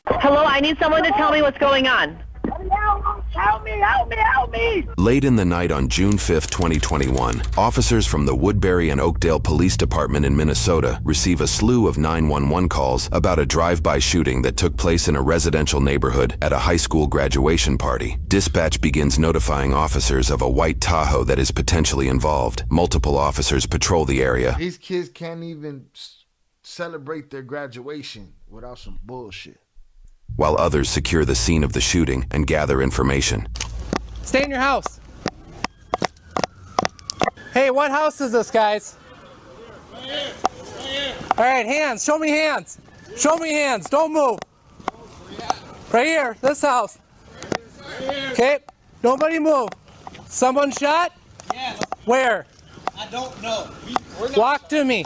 Hello, I need someone to tell me what's going on. Help me, help me, help me! Late in the night on June 5, 2021, officers from the Woodbury and Oakdale Police Department in Minnesota receive a slew of 911 calls about a drive-by shooting that took place in a residential neighborhood at a high school graduation party. Dispatch begins notifying officers of a white Tahoe that is potentially involved. Multiple officers patrol the area. These kids can't even celebrate their graduation without some bullshit. While others secure the scene of the shooting and gather information. Stay in your house. Hey, what house is this, guys? Right here. All right, hands. Show me hands. Show me hands. Don't move. Right here. This house. Okay. Nobody move. Someone shot? Yes. Where? I don't know. Walk to me.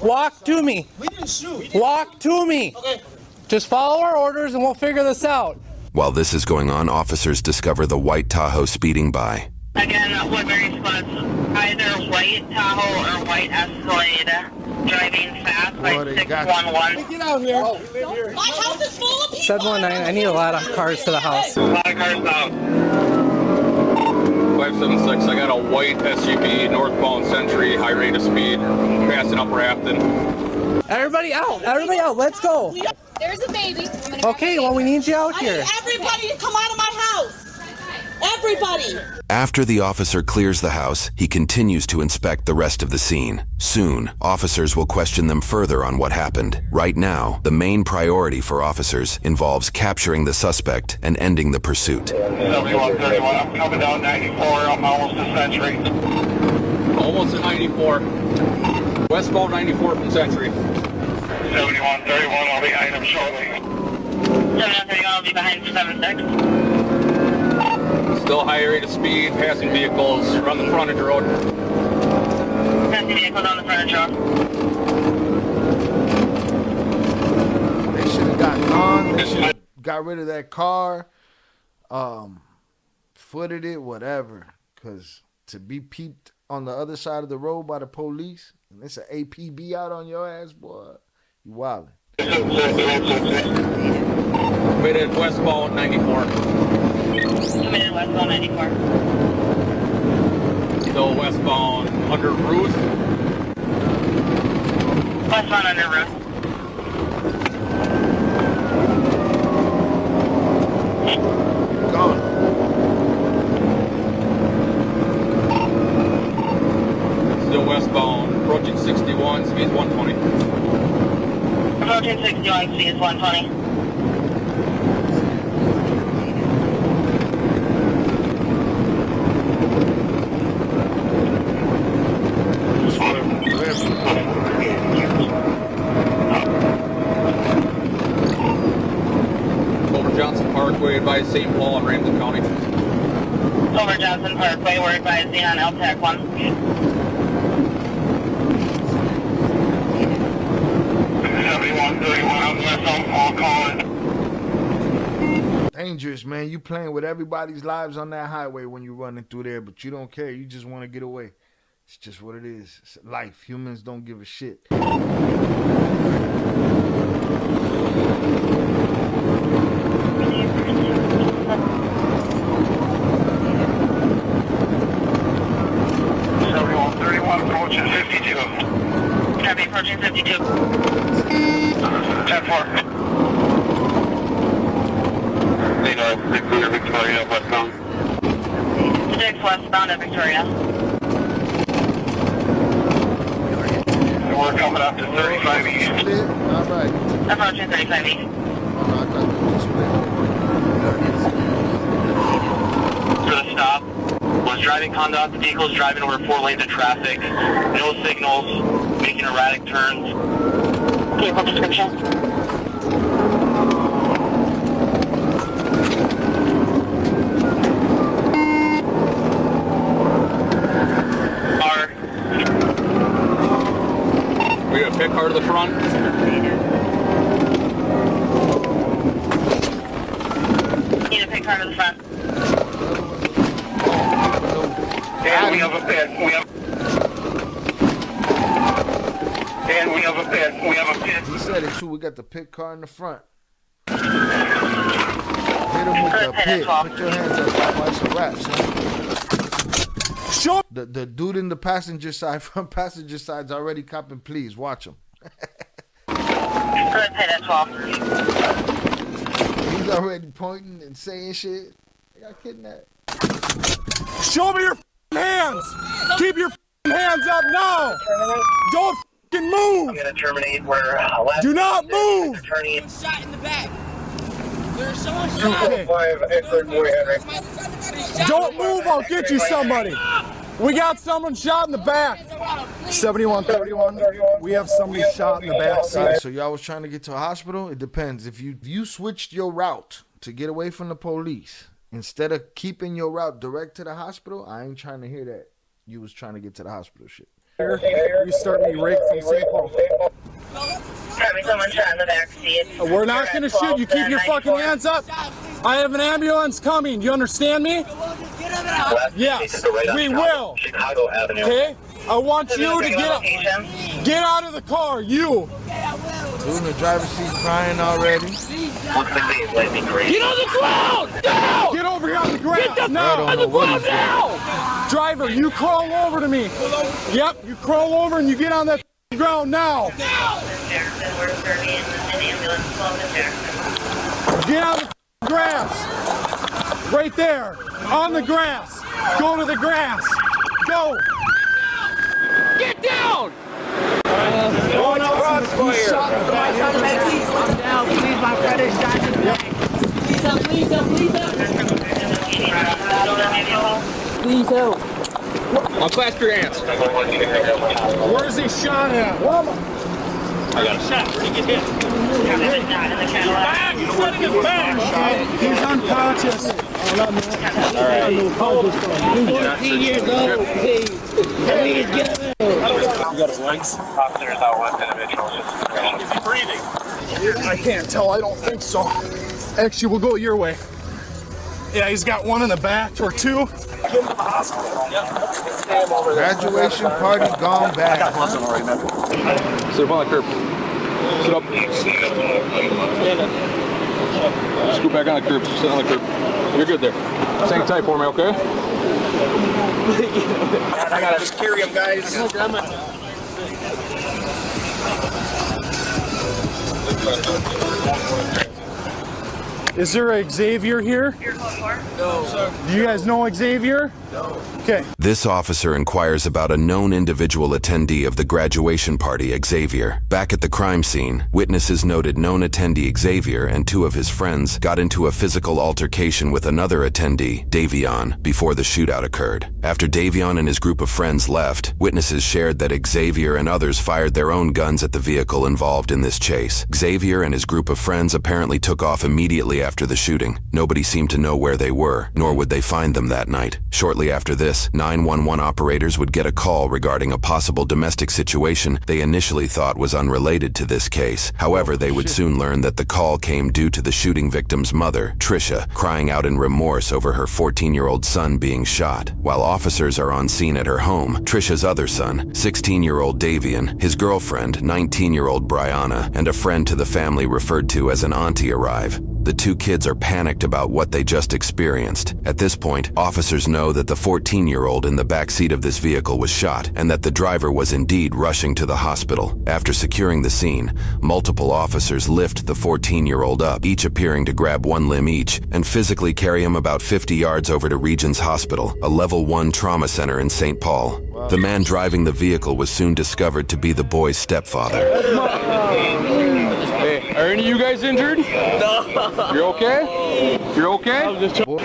Walk to me. We didn't shoot. Walk to me. Okay. Just follow our orders and we'll figure this out. While this is going on, officers discover the white Tahoe speeding by. Again, Woodbury spots either white Tahoe or white Escalade driving fast by Boy, they got 611. Get out here. My house is full of people. 719, I need a lot of cars to the house. A lot of cars out. 576, I got a white SUV, northbound Century, high rate of speed, passing up Rafton. Everybody out, let's go. There's a baby. Okay, well, we need you out I here. need everybody to come out of my house. Everybody. After the officer clears the house, he continues to inspect the rest of the scene. Soon, officers will question them further on what happened. Right now, the main priority for officers involves capturing the suspect and ending the pursuit. 7131, I'm coming down 94, I'm almost to Century. Almost at 94. Westbound 94 from Century. 7131, I'll be behind him shortly. 7131 will be behind 76. Still high rate of speed, passing vehicles, run the frontage road. Passing vehicles on the frontage road. They should have got gone. They should have got rid of that car, footed it, whatever. Because to be peeped on the other side of the road by the police, and it's an APB out on your ass, boy, you wildin'. Committed westbound 94. Committed westbound 94. Still westbound under Ruth. Westbound under Ruth. Gone. Still westbound, approaching 61, speed 120. Approaching 61, speed is 120. Over Johnson Parkway, advised St. Paul and Ramsey County. Over Johnson Parkway, we're advising on LTAC 1. 7131, I'm left on call calling. Dangerous, man. You playing with everybody's lives on that highway when you're running through there, but you don't care. You just want to get away. It's just what it is. It's life. Humans don't give a shit. Approaching 52. Copy, approaching 52. 10-4. Lead 600 Victoria, westbound. 6 westbound at Victoria. We're coming up to 35 east. Split? All right. Approaching 35 east. Oh, no, I thought that was a split. For the stop was driving conduct. The vehicle is driving over 4 lanes of traffic. No signals, making erratic turns. Vehicle description. We got a pit car to the front. Need a pick car to the front. And we have a pit. We have a pit. He said it too. We got the pit car in the front. Hit him with the pit. Put your hands up, Papa. It's a wrap, son. Show The dude in the passenger side, from passenger side's already copping. Please watch him. Go ahead, pay that 12. He's already pointing and saying shit. I got kidnapped. Show me your hands. Keep your hands up now. Don't move. I'm gonna terminate where Do not move. attorney. Shot in the back. There's someone shot. Okay. Don't move. I'll get you somebody. We got someone shot in the back. 7131. We have somebody shot in the back seat. So y'all was trying to get to a hospital? It depends. If you switched your route to get away from the police, instead of keeping your route direct to the hospital, I ain't trying to hear that. You was trying to get to the hospital shit. You start me right from St. Paul. Having someone shot in the back seat. We're not going to shoot. You keep your fucking hands up. I have an ambulance coming. Do you understand me? Yes, we will. Chicago Avenue. Okay? I want you to get out of the car. You. Dude in the driver's seat crying already. Looks like they let me crazy. Get on the ground now! Get over here on the ground now! On the ground now! Driver, you crawl over to me. Yep, you crawl over and you get on that ground now. Jackson, we're serving an ambulance. Welcome, Jackson. Get on the grass. Right there. On the grass. Go to the grass. Go. Get down! Oh no, he's shot in the back. I'm down, please, my friend is shot in the back. Please help, please help, please help. Please help. I'll clasp your hands. Where's he shot at? I got a shot. Where'd he get hit? He's unconscious. All right. 14 years old, please. Please get him. You got his legs? Officers out with individuals. Is he breathing? I can't tell. I don't think so. Actually, we'll go your way. Yeah, he's got one in the back or two. Graduation party gone bad. Sit up on the curb. Sit up. Scoot back on the curb. Sit on the curb. You're good there. Hang tight for me, okay? I gotta just carry him, guys. Is there a Xavier here? No, sir. Do you guys know Xavier? No. Okay. This officer inquires about a known individual attendee of the graduation party, Xavier. Back at the crime scene, witnesses noted known attendee Xavier and two of his friends got into a physical altercation with another attendee, Davion, before the shootout occurred. After Davion and his group of friends left, witnesses shared that Xavier and others fired their own guns at the vehicle involved in this chase. Xavier and his group of friends apparently took off immediately after the shooting. Nobody seemed to know where they were, nor would they find them that night. Shortly after this, 911 operators would get a call regarding a possible domestic situation they initially thought was unrelated to this case. However, they would soon learn that the call came due to the shooting victim's mother, Trisha, crying out in remorse over her 14-year-old son being shot. While officers are on scene at her home, Trisha's other son, 16-year-old Davion, his girlfriend, 19-year-old Brianna, and a friend to the family referred to as an auntie arrive. The two kids are panicked about what they just experienced. At this point, officers know that the 14-year-old in the back seat of this vehicle was shot and that the driver was indeed rushing to the hospital. After securing the scene, multiple officers lift the 14-year-old up, each appearing to grab one limb each, and physically carry him about 50 yards over to Regions Hospital, a level 1 trauma center in St. Paul. The man driving the vehicle was soon discovered to be the boy's stepfather. Hey, are any of you guys injured? No. You're okay? You're okay?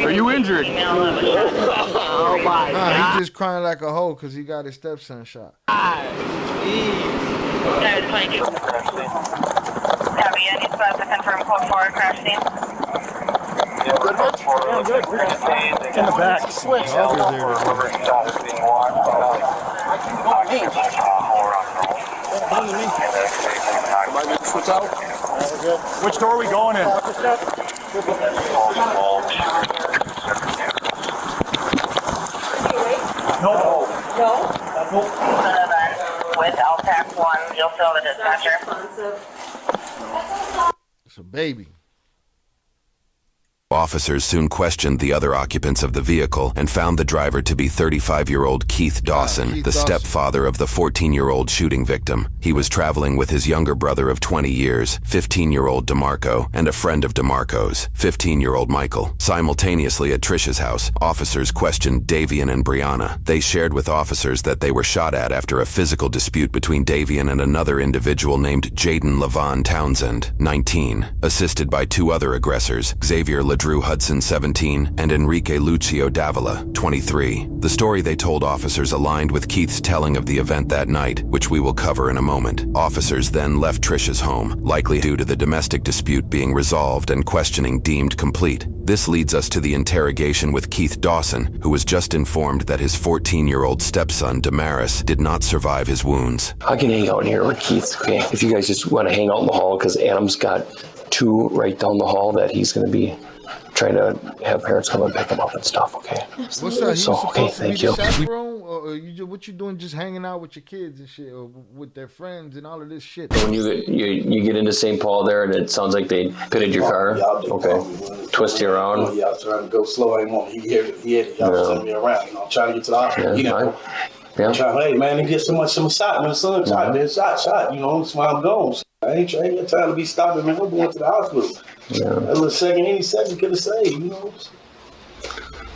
Are you injured? Oh my Nah, God. he just crying like a hoe because he got his stepson shot. Have you any spots to confirm code 4 crash scene? In the back. Switch. Switch out. Which door are we going in? No. With LTAC 1, you'll fill the dispatcher. It's a baby. Officers soon questioned the other occupants of the vehicle and found the driver to be 35-year-old Keith Dawson, the stepfather of the 14-year-old shooting victim. He was traveling with his younger brother of 20 years, 15-year-old DeMarco, and a friend of DeMarco's, 15-year-old Michael. Simultaneously at Trish's house, officers questioned Davian and Brianna. They shared with officers that they were shot at after a physical dispute between Davian and another individual named Jaden Levon Townsend, 19, assisted by two other aggressors, Xavier Drew Hudson, 17, and Enrique Lucio Davila, 23. The story they told officers aligned with Keith's telling of the event that night, which we will cover in a moment. Officers then left Trish's home, likely due to the domestic dispute being resolved and questioning deemed complete. This leads us to the interrogation with Keith Dawson, who was just informed that his 14-year-old stepson, Damaris, did not survive his wounds. I can hang out in here with Keith, okay? If you guys just want to hang out in the hall, because Adam's got two right down the hall that he's going to be trying to have parents come and pick him up and stuff, okay? What's that? So, okay, thank you. Chaperone, or what you doing just hanging out with your kids and shit, or with their friends and all of this shit? When you get into St. Paul there, and it sounds like they pitted your car, okay? Twist you around. Yeah, I was trying to go slow. I didn't want he had y'all send me around. I'm trying to get to the hospital. Yeah. I'm trying, hey man, they get so much shot. My son shot, man, shot. You know, that's why I'm gone. I ain't got time to be stopping, man. I'm going to the hospital. Yeah. That little second, any second could have saved, you know.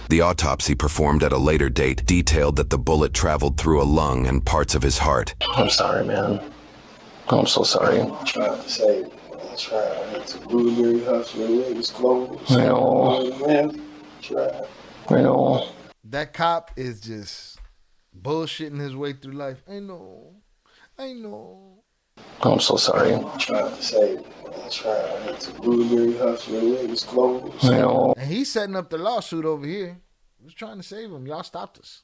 The autopsy performed at a later date detailed that the bullet traveled through a lung and parts of his heart. I'm sorry, man. I'm so sorry. I'm trying to save him. I'm trying. I went to Blueberry Hospital. It was closed. I know. Man, try. I know. That cop is just bullshitting his way through life. I know. I'm so sorry. I'm trying to save him. I'm trying. I went to Blueberry Hospital. It was closed. I know. And he's setting up the lawsuit over here. He was trying to save him. Y'all stopped us.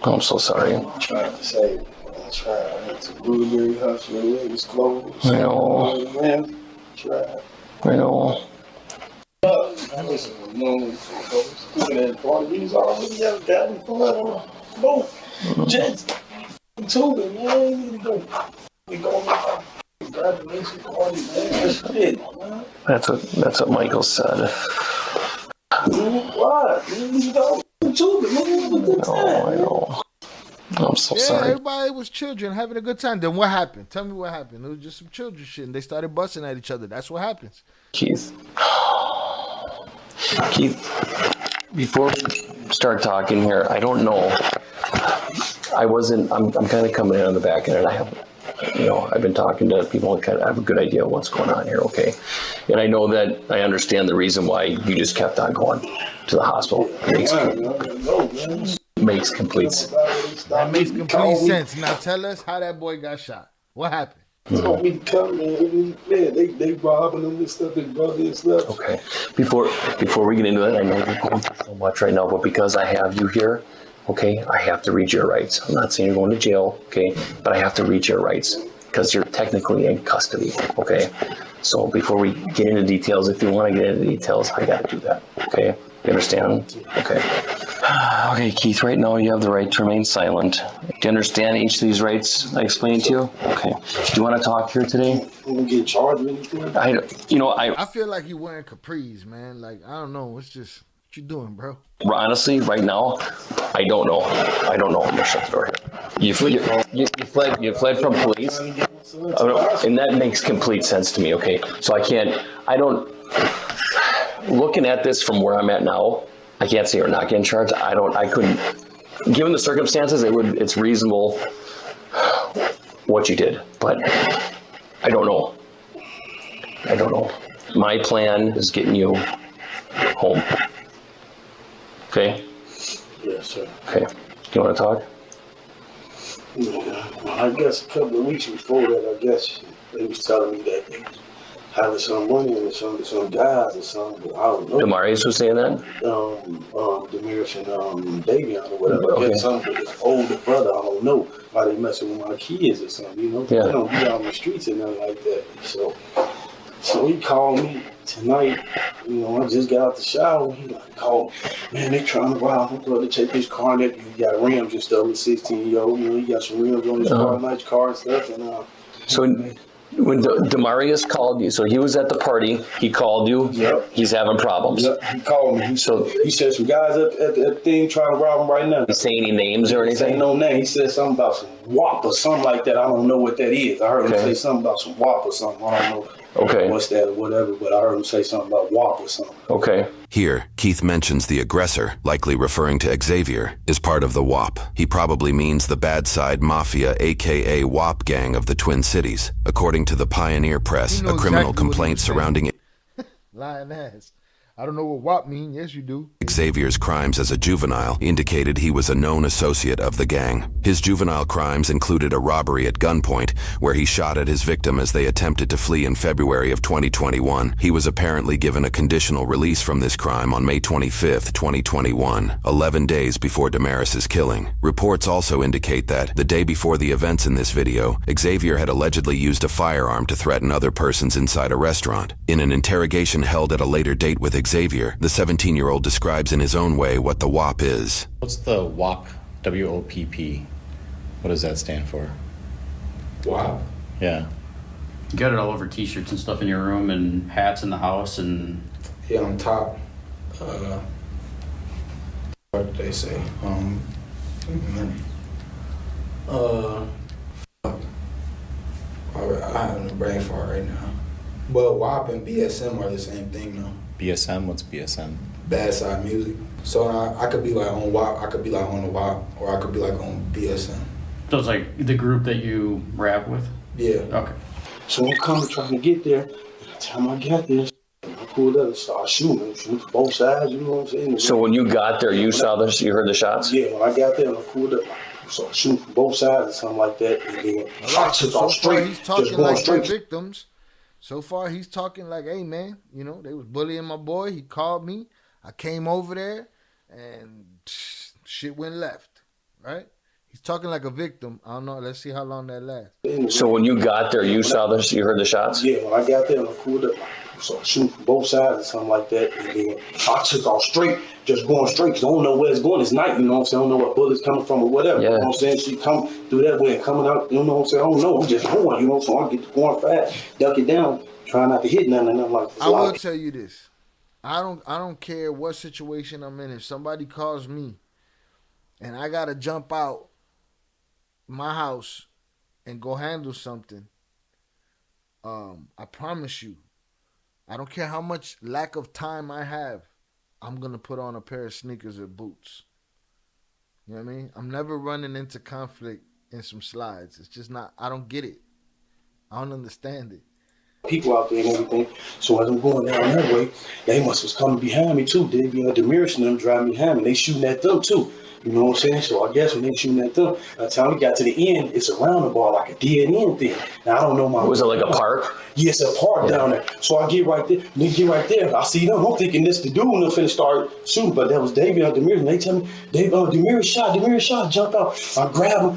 I'm so sorry. I'm trying to save him. I'm trying. I went to Blueberry Hospital. It was closed. I know. Man, try. I know. I listen to look at that party. He's already out there. Both. Jets. Tubing, man. You need to go. We go on the graduation party, man. That's it, man. That's what Michael said. Why? You go tubing, man. Have a good time. I know. I'm so sorry. Everybody was children having a good time. Then what happened? Tell me what happened. It was just some children shit, and they started busting at each other. That's what happens. Keith, before we start talking here, I don't know. I'm kind of coming in on the back end, and I've been talking to people and kind of have a good idea of what's going on here, okay? And I know that I understand the reason why you just kept on going to the hospital. Makes complete sense. That makes complete sense. Now tell us how that boy got shot. What happened? They told me to come, man. They robbing them and stuff, and brother and stuff. Okay. Before we get into that, I know you're going through so much right now, but because I have you here, okay, I have to read your rights. I'm not saying you're going to jail, okay, but I have to read your rights because you're technically in custody, okay? So before we get into details, if you want to get into details, I got to do that, okay? You understand? Okay. Okay, Keith, right now you have the right to remain silent. Do you understand each of these rights I explained to you? Okay. Do you want to talk here today? You get charged with anything? I feel like you're wearing capris, man. Like, I don't know. It's just, what you doing, bro? Honestly, right now, I don't know. I'm gonna shut the door here. You fled from police, and that makes complete sense to me. Okay, so looking at this from where I'm at now, I can't say you're not getting charged. I couldn't. Given the circumstances, it's reasonable what you did, but I don't know. My plan is getting you home. Okay? Yes, sir. Okay. Do you want to talk? Yeah. Well, I guess a couple of weeks before that, I guess they was telling me that they was having some money and some guys or something, but I don't know. Damaris was saying that? Damaris and Davion or whatever. Okay. I guess something with his older brother, I don't know why they messing with my kids or something, you know? Yeah. They don't be out on the streets and nothing like that. So he called me tonight. You know, I just got out the shower. He called, man, they trying to rob my brother, take his car, and he got rims and stuff. He's 16-year-old. You know, he got some rims on his car, nice car and stuff. And So When Demarius called you, so he was at the party, he called you. Yep. He's having problems. Yep, he called me. He said some guys at the thing trying to rob him right now. He say any names or anything? Ain't no name. He said something about some WAP or something like that. I don't know what that is. I heard him say something about some WAP or something. I don't know what's that or whatever, but I heard him say something about WAP or something. Okay. Here, Keith mentions the aggressor, likely referring to Xavier, is part of the WAP. He probably means the Bad Side Mafia, aka WAP gang of the Twin Cities. According to the Pioneer Press, a criminal complaint surrounding it. Lying ass. I don't know what WAP mean. Yes, you do. Xavier's crimes as a juvenile indicated he was a known associate of the gang. His juvenile crimes included a robbery at gunpoint, where he shot at his victim as they attempted to flee in February of 2021. He was apparently given a conditional release from this crime on May 25, 2021, 11 days before Damaris's killing. Reports also indicate that, the day before the events in this video, Xavier had allegedly used a firearm to threaten other persons inside a restaurant. In an interrogation held at a later date with Xavier, the 17-year-old describes in his own way what the WAP is. What's the WAP? W-O-P-P. What does that stand for? WAP? Yeah. You got it all over t-shirts and stuff in your room and hats in the house and... Yeah, on top. What did they say? I have no brain fart right now. But WAP and BSM are the same thing though. BSM? What's BSM? Bad side music. So I could be like on WAP, I could be like on the WAP, or I could be like on BSM. So it's like the group that you rap with? Yeah. Okay. So I'm coming trying to get there. By the time I got there, I pulled up and started shooting from both sides, you know what I'm saying? So when you got there, you saw this, you heard the shots? Yeah, when I got there and I pulled up, I started shooting from both sides or something like that. And then I took off straight, he's talking just going like straight. victims. So far, he's talking like, hey, man, you know, they was bullying my boy. He called me. I came over there, and shit went left, right? He's talking like a victim. I don't know. Let's see how long that lasts. So when you got there, you saw this, you heard the shots? Yeah, when I got there and I pulled up, I started shooting from both sides or something like that. And then I took off straight, just going straight, because I don't know where it's going. It's night, you know what I'm saying? I don't know where bullets coming from or whatever. Yeah. You know what I'm saying? She come through that way and coming out, you know what I'm saying? I don't know. I'm just going, you know, so I get to going fast, duck it down, trying not to hit nothing, and I'm like, I will tell you this. I don't care what situation I'm in. If somebody calls me and I gotta jump out my house and go handle something, I promise you, I don't care how much lack of time I have, I'm gonna put on a pair of sneakers or boots. You know what I mean? I'm never running into conflict in some slides. It's just not, I don't get it. I don't understand it. People out there and everything. So as I'm going down that way, they must was coming behind me too. Damaris and them driving behind me. They shooting at them too. You know what I'm saying? So I guess when they shooting at them, by the time we got to the end, it's a roundabout, like a dead end thing. Now I don't know my. Was it like a park? Yes, a park down there. So I get right there. They get right there. I see them. I'm thinking this the dude and I'm finna start shooting, but that was David and Damaris. And they tell me, Damaris shot, jump out. I grab him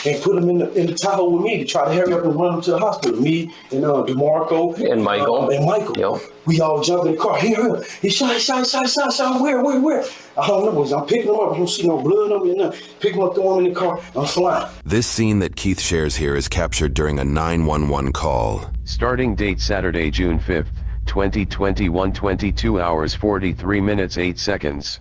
and put him in the Tahoe with me to try to hurry up and run him to the hospital. Me and DeMarco and Michael. Yep. We all jump in the car. Here. He shot. Where? I don't know. I'm picking him up. I don't see no blood on me or nothing. Pick him up, throw him in the car. I'm flying. This scene that Keith shares here is captured during a 911 call. Starting date Saturday, June 5th, 2021, 22 hours 43 minutes 8 seconds.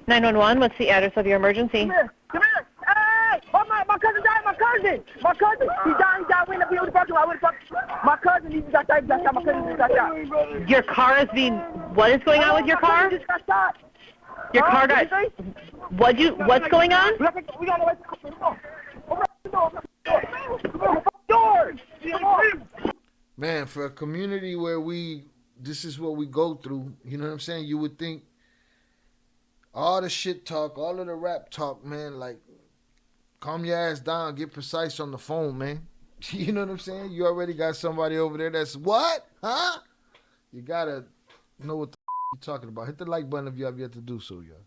911, what's the address of your emergency? Come here. Hey! Oh, my cousin died, my cousin! He died, we in the parking lot, my cousin, he just got shot, my cousin just got shot. Your car is being, what is going on with your car? Just got shot. Your car got, what's going on? We got to doors! Man, for a community where this is what we go through, you know what I'm saying? You would think all the shit talk, all of the rap talk, man, like, calm your ass down, get precise on the phone, man. You know what I'm saying? You already got somebody over there that's, what? Huh? You gotta know what the you're talking about. Hit the like button if you have yet to do so, y'all.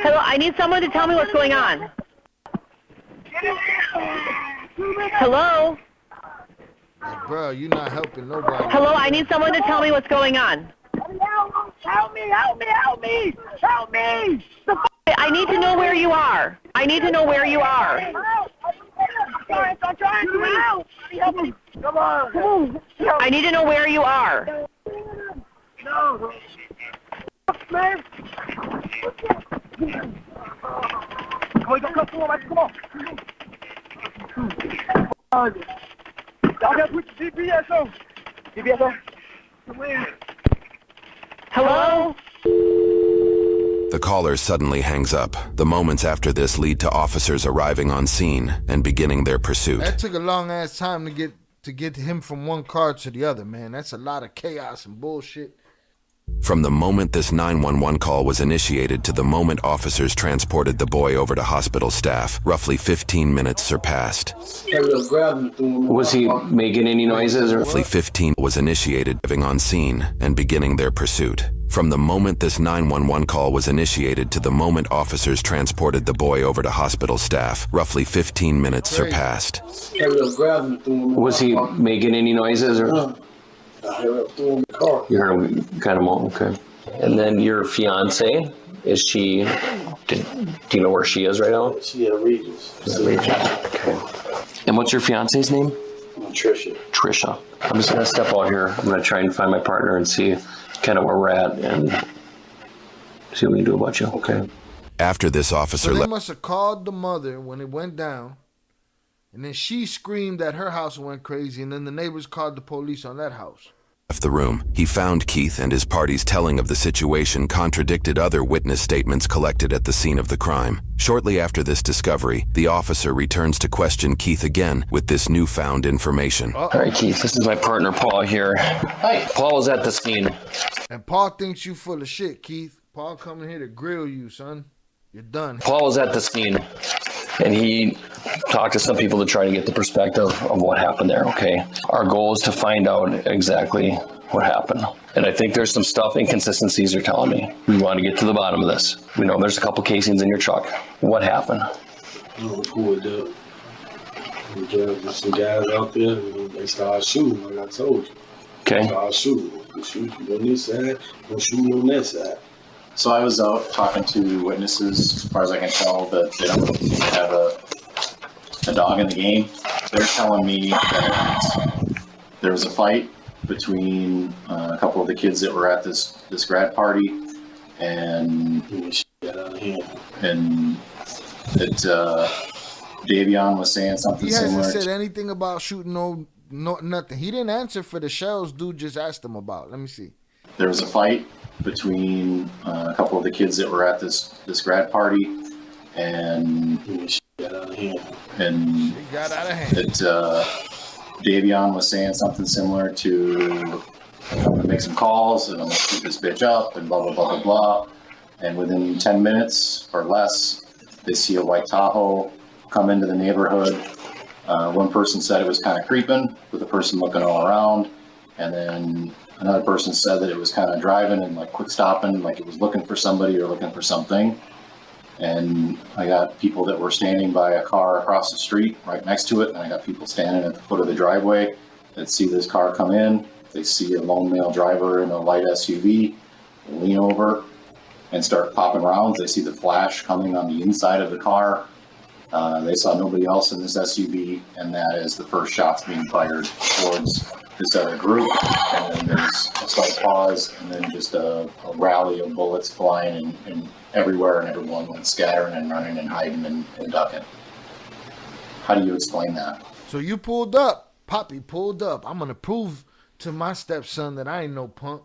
Hello, I need someone to tell me what's going on. Hello? Hey, bro, you're not helping nobody. Hello, I need someone to tell me what's going on. Help me! Help me! Help me! Help me! I need to know where you are. I need to know where you are. I'm trying to help. Help me! Come on! Come on! I need to know where you are. No! Man! Come on! Come on! Y'all got to put the GPS on. GPS on. Come in. Hello? The caller suddenly hangs up. The moments after this lead to officers arriving on scene and beginning their pursuit. That took a long ass time to get him from one car to the other, man. That's a lot of chaos and bullshit. From the moment this 911 call was initiated to the moment officers transported the boy over to hospital staff, roughly 15 minutes surpassed. Was he making any noises? Roughly 15 was initiated, arriving on scene and beginning their pursuit. From the moment this 911 call was initiated to the moment officers transported the boy over to hospital staff, roughly 15 minutes surpassed. Was he making any noises? I heard him through in the car. You heard him kind of moan, okay. And then your fiance, is she, do you know where she is right now? She at Regis. Okay. And what's your fiance's name? Trisha. Trisha. I'm just going to step out here. I'm going to try and find my partner and see kind of where we're at and see what we can do about you, okay? After this officer So they left, must have called the mother when it went down, and then she screamed that her house went crazy, and then the neighbors called the police on that house. the room, he found Keith and his party's telling of the situation contradicted other witness statements collected at the scene of the crime. Shortly after this discovery, the officer returns to question Keith again with this newfound information. All right, Keith, this is my partner, Paul, here. Hi. Paul was at the scene. And Paul thinks you full of shit, Keith. Paul coming here to grill you, son. You're done. Paul was at the scene, and he talked to some people to try to get the perspective of what happened there, okay? Our goal is to find out exactly what happened. And I think there's some stuff, inconsistencies you're telling me. We want to get to the bottom of this. We know there's a couple casings in your truck. What happened? Pulled up. There's some guys out there, and they started shooting, like I told you. Okay. They started shooting. They shoot you on this side, they'll shoot you on that side. So I was out talking to witnesses, as far as I can tell, that they don't seem to have a dog in the game. They're telling me that there was a fight between a couple of the kids that were at this grad party, and that Davion was saying something He similar. hasn't said anything about shooting no nothing. He didn't answer for the shells dude just asked him about. Let me see. There was a fight between a couple of the kids that were at this grad party, and got out of hand. That Davion was saying something similar to, I'm gonna make some calls and I'm gonna keep this bitch up and blah blah blah blah blah. And within 10 minutes or less, they see a white Tahoe come into the neighborhood. One person said it was kind of creeping, with the person looking all around, and then another person said that it was kind of driving and like quick stopping, like it was looking for somebody or looking for something. And I got people that were standing by a car across the street right next to it, and I got people standing at the foot of the driveway that see this car come in. They see a lone male driver in a light SUV, they lean over and start popping rounds. They see the flash coming on the inside of the car. They saw nobody else in this SUV, and that is the first shots being fired towards this other group. And then there's a slight pause, and then just a rally of bullets flying and everywhere, and everyone went scattering and running and hiding and ducking. How do you explain that? So you pulled up. Poppy pulled up. I'm going to prove to my stepson that I ain't no punk.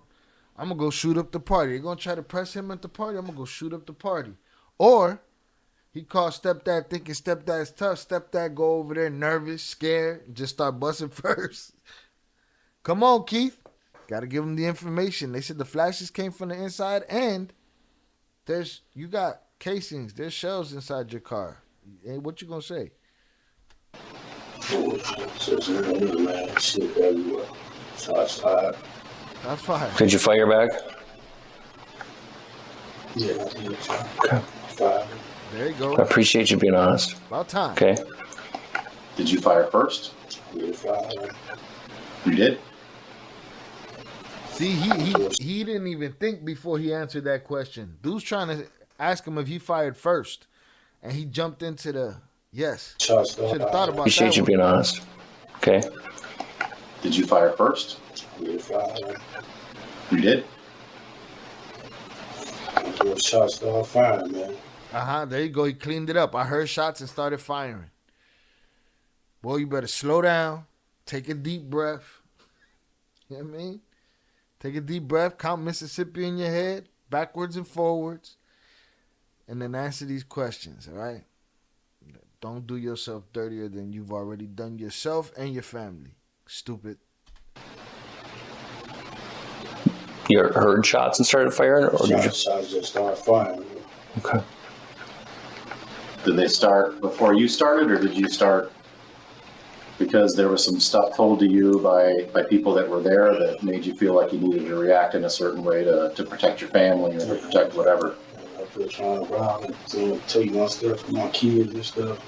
I'm going to go shoot up the party. They're going to try to press him at the party. I'm going to go shoot up the party. Or he called stepdad thinking stepdad's tough. Stepdad go over there nervous, scared, and just start busting first. Come on, Keith. Got to give him the information. They said the flashes came from the inside, and you got casings. There's shells inside your car. Hey, what you going to say? Shit everywhere. Shots fired. That's fine. Did you fire back? Yeah, I did. Okay. Fired. There you go. I appreciate you being honest. About time. Okay. Did you fire first? Yeah, fired. You did? See, he didn't even think before he answered that question. Dude's trying to ask him if he fired first, and he jumped into the yes. Should have thought about Appreciate that you one. being honest. Okay. Did you fire first? Yeah, fire. You did? Shots started firing, man. There you go. He cleaned it up. I heard shots and started firing. Boy, you better slow down. Take a deep breath. You know what I mean? Take a deep breath. Count Mississippi in your head, backwards and forwards, and then answer these questions, all right? Don't do yourself dirtier than you've already done yourself and your family. Stupid. You heard shots and started firing? Or did you? Shots just started firing. Okay. Did they start before you started, or did you start because there was some stuff told to you by people that were there that made you feel like you needed to react in a certain way to protect your family or to protect whatever? I was trying to rob and tell you my stuff for my kids and stuff.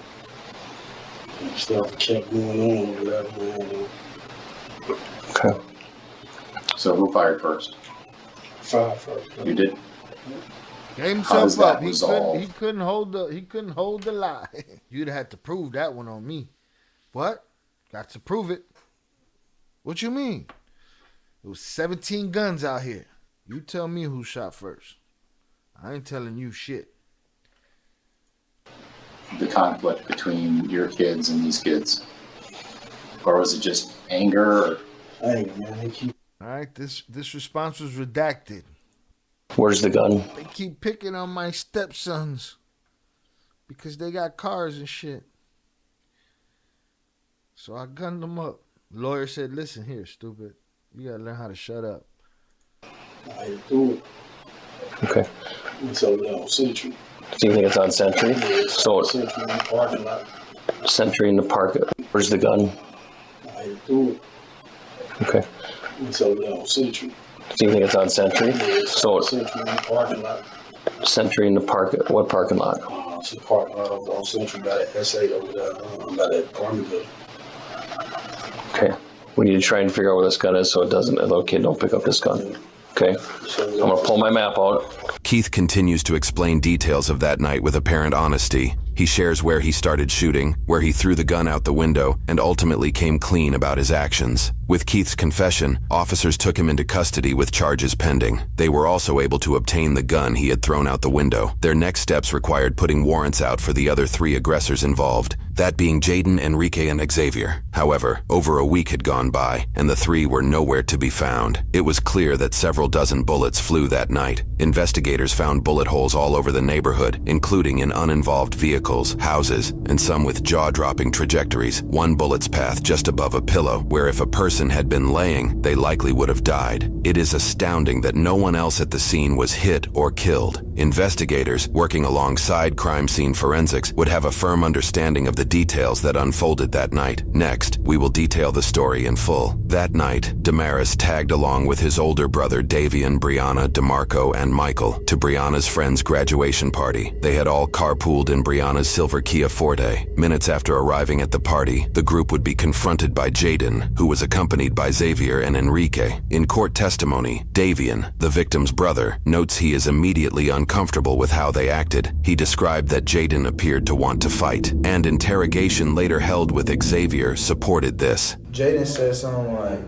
And stuff kept going on or whatever, man. Okay. So who fired first? Fired first. You did? Gave How does himself up. that He resolve? couldn't hold the lie. You'd have to prove that one on me. What? Got to prove it. What you mean? There was 17 guns out here. You tell me who shot first. I ain't telling you shit. The conflict between your kids and these kids? Or was it just anger? Or? Anger, man. All right, this response was redacted. Where's the gun? They keep picking on my stepsons because they got cars and shit. So I gunned them up. Lawyer said, listen here, stupid. You gotta learn how to shut up. I do it. Okay. It's over there on Century. Do you think it's on Century? Yeah, So Century in the parking lot. Century in the park. Where's the gun? I do it. Okay. It's over there on Century. Do you think it's on Century? Yeah, So Century in the parking lot. Century in the park. What parking lot? It's the parking lot on Century by that SA over there, by that apartment building. Okay. We need to try and figure out where this gun is so it doesn't, a little kid don't pick up this gun. Okay. I'm going to pull my map out. Keith continues to explain details of that night with apparent honesty. He shares where he started shooting, where he threw the gun out the window, and ultimately came clean about his actions. With Keith's confession, officers took him into custody with charges pending. They were also able to obtain the gun he had thrown out the window. Their next steps required putting warrants out for the other 3 aggressors involved, that being Jaden, Enrique, and Xavier. However, over a week had gone by, and the 3 were nowhere to be found. It was clear that several dozen bullets flew that night. Investigators found bullet holes all over the neighborhood, including in uninvolved vehicles, houses, and some with jaw-dropping trajectories. One bullet's path just above a pillow, where if a person had been laying, they likely would have died. It is astounding that no one else at the scene was hit or killed. Investigators, working alongside crime scene forensics, would have a firm understanding of the details that unfolded that night. Next, we will detail the story in full. That night, Damaris tagged along with his older brother Davian, Brianna, DeMarco, and Michael to Brianna's friend's graduation party. They had all carpooled in Brianna's silver Kia Forte. Minutes after arriving at the party, the group would be confronted by Jaden, who was accompanied by Xavier and Enrique. In court testimony, Davian, the victim's brother, notes he is immediately uncomfortable with how they acted. He described that Jaden appeared to want to fight, and interrogation later held with Xavier supported this. Jaden said something like,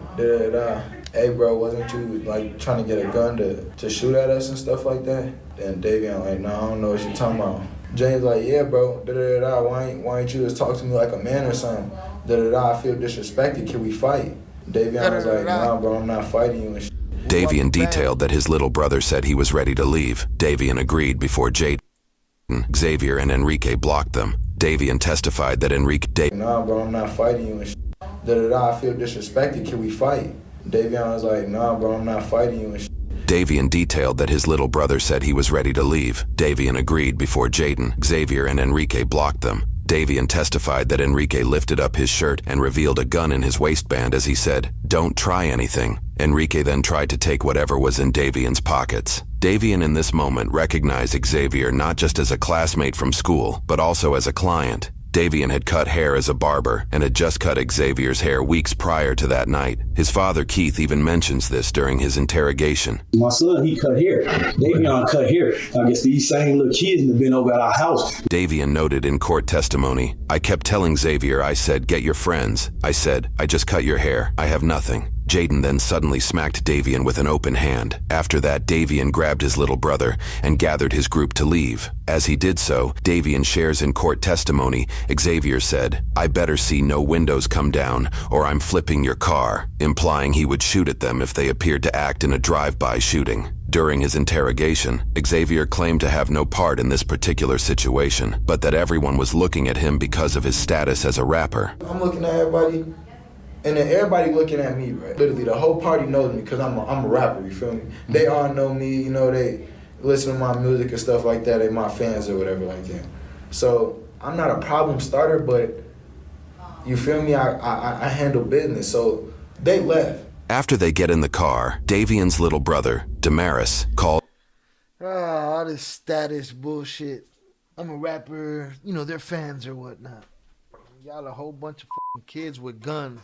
hey bro, wasn't you like trying to get a gun to shoot at us and stuff like that? And Davian like, no, I don't know what you're talking about. James like, yeah bro, why ain't you just talk to me like a man or something? I feel disrespected, can we fight? Davian was like, nah bro, I'm not fighting you and shit. Davian detailed that his little brother said he was ready to leave. Davian agreed before Jaden, Xavier, and Enrique blocked them. Davian testified that Enrique... Nah bro, I'm not fighting you and shit. I feel disrespected, can we fight? Davian was like, nah bro, I'm not fighting you and shit. Davian detailed that his little brother said he was ready to leave. Davian agreed before Jaden, Xavier, and Enrique blocked them. Davian testified that Enrique lifted up his shirt and revealed a gun in his waistband as he said, "Don't try anything." Enrique then tried to take whatever was in Davian's pockets. Davian in this moment recognized Xavier not just as a classmate from school, but also as a client. Davian had cut hair as a barber and had just cut Xavier's hair weeks prior to that night. His father, Keith, even mentions this during his interrogation. My son, he cut hair. Davion cut hair. I guess these same little kids have been over at our house. Davian noted in court testimony, "I kept telling Xavier, I said, get your friends. I said, I just cut your hair. I have nothing." Jaden then suddenly smacked Davian with an open hand. After that, Davian grabbed his little brother and gathered his group to leave. As he did so, Davian shares in court testimony, Xavier said, "I better see no windows come down or I'm flipping your car," implying he would shoot at them if they appeared to act in a drive-by shooting. During his interrogation, Xavier claimed to have no part in this particular situation, but that everyone was looking at him because of his status as a rapper. I'm looking at everybody, and then everybody looking at me, right? Literally, the whole party knows me because I'm a rapper, you feel me? They all know me, you know, they listen to my music and stuff like that. They my fans or whatever like that. So I'm not a problem starter, but you feel me? I handle business. So they left. After they get in the car, Davian's little brother, Damaris, called all this status bullshit. I'm a rapper, you know, they're fans or whatnot. Y'all a whole bunch of kids with guns